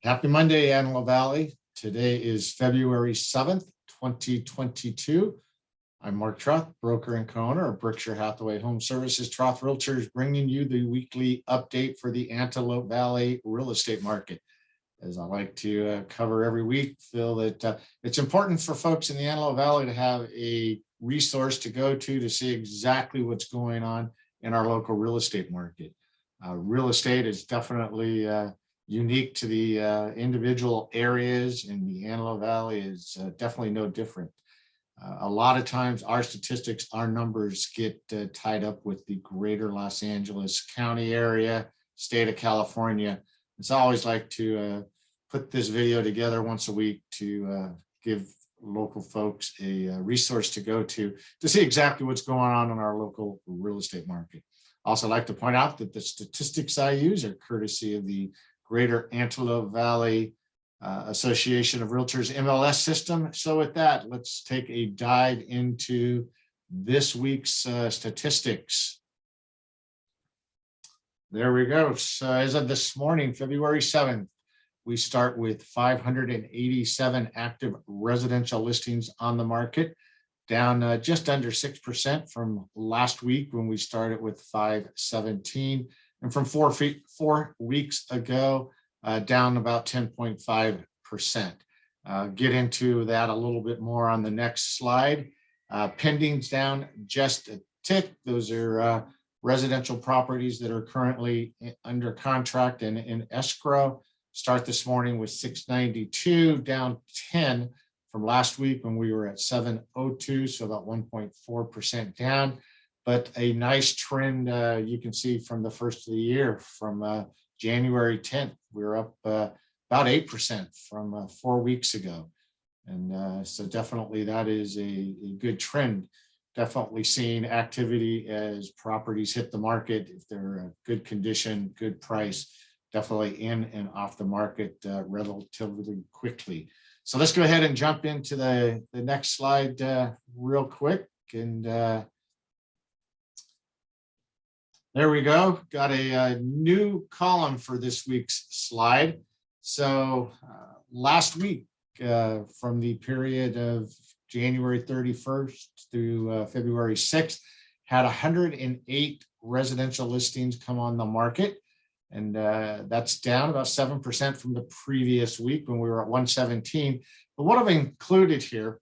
Happy Monday, Antelope Valley. Today is February 7th, 2022. I'm Mark Troth, broker and co-owner of Berkshire Hathaway HomeServices. Troth Realtors bringing you the weekly update for the Antelope Valley real estate market. As I like to cover every week, feel that it's important for folks in the Antelope Valley to have a resource to go to see exactly what's going on in our local real estate market. Real estate is definitely unique to the individual areas, and the Antelope Valley is definitely no different. A lot of times our statistics, our numbers get tied up with the greater Los Angeles County area, state of California. It's always like to put this video together once a week to give local folks a resource to go to see exactly what's going on in our local real estate market. Also like to point out that the statistics I use are courtesy of the Greater Antelope Valley Association of Realtors MLS system. So with that, let's take a dive into this week's statistics. There we go. So as of this morning, February 7th, we start with 587 active residential listings on the market, down just under 6% from last week when we started with 517. And from 4 weeks ago, down about 10.5%. Get into that a little bit more on the next slide. Pending's down just a tick. Those are residential properties that are currently under contract and in escrow. Start this morning with 692, down 10 from last week when we were at 702, so about 1.4% down. But a nice trend you can see from the first of the year. From January 10th, we were up about 8% from 4 weeks ago. And so definitely that is a good trend. Definitely seeing activity as properties hit the market. If they're a good condition, good price, definitely in and off the market relatively quickly. So let's go ahead and jump into the next slide real quick. And there we go. Got a new column for this week's slide. So last week, from the period of January 31st through February 6th, had 108 residential listings come on the market. And that's down about 7% from the previous week when we were at 117. But what I've included here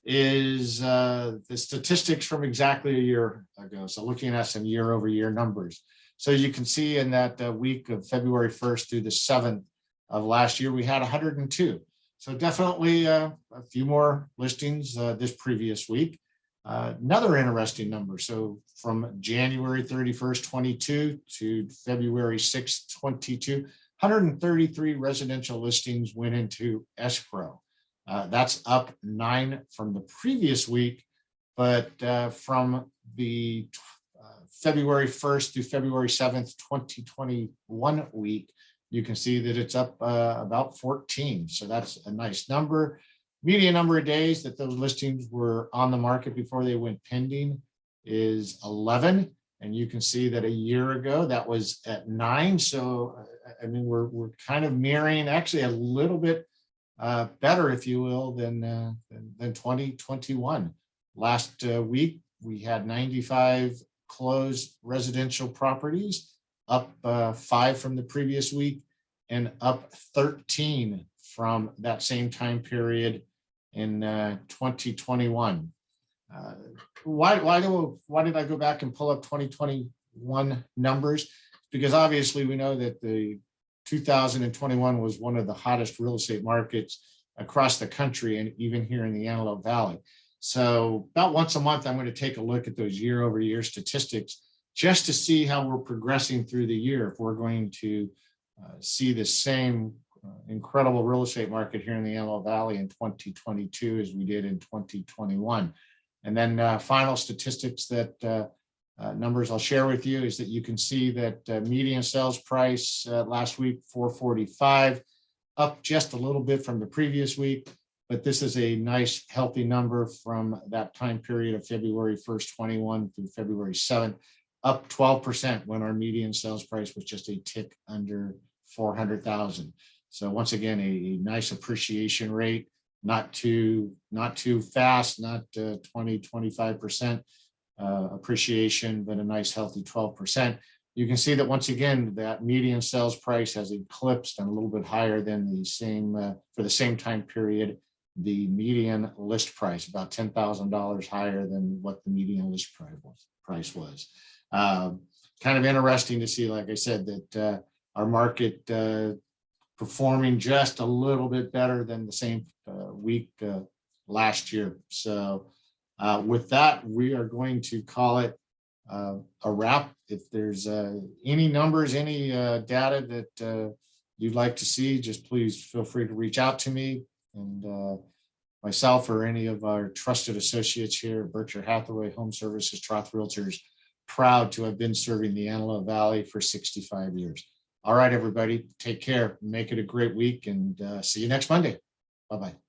is the statistics from exactly a year ago. So looking at some year over year numbers. So you can see in that week of February 1st through the 7th of last year, we had 102. So definitely a few more listings this previous week. Another interesting number. So from January 31st, 22 to February 6th, 22, 133 residential listings went into escrow. That's up 9 from the previous week, but from the February 1st through February 7th, 2021 week, you can see that it's up about 14. So that's a nice number. Median number of days that those listings were on the market before they went pending is 11. And you can see that a year ago that was at 9. So, I mean, we're kind of mirroring actually a little bit better, if you will, than 2021. Last week, we had 95 closed residential properties, up 5 from the previous week and up 13 from that same time period in 2021. Why did I go back and pull up 2021 numbers? Because obviously we know that the 2021 was one of the hottest real estate markets across the country and even here in the Antelope Valley. So about once a month, I'm going to take a look at those year over year statistics just to see how we're progressing through the year. If we're going to see the same incredible real estate market here in the Antelope Valley in 2022 as we did in 2021. And then final statistics that numbers I'll share with you is that you can see that median sales price last week, 445, up just a little bit from the previous week, but this is a nice healthy number from that time period of February 1st, 21 through February 7th, up 12% when our median sales price was just a tick under 400,000. So once again, a nice appreciation rate, not too fast, not 20-25% appreciation, but a nice healthy 12%. You can see that once again, that median sales price has eclipsed and a little bit higher than the same for the same time period. The median list price about $10,000 higher than what the median list price was. Kind of interesting to see, like I said, that our market performing just a little bit better than the same week last year. So with that, we are going to call it a wrap. If there's any numbers, any data that you'd like to see, just please feel free to reach out to me and myself or any of our trusted associates here at Berkshire Hathaway, HomeServices, Troth Realtors, proud to have been serving the Antelope Valley for 65 years. All right, everybody, take care. Make it a great week and see you next Monday. Bye-bye.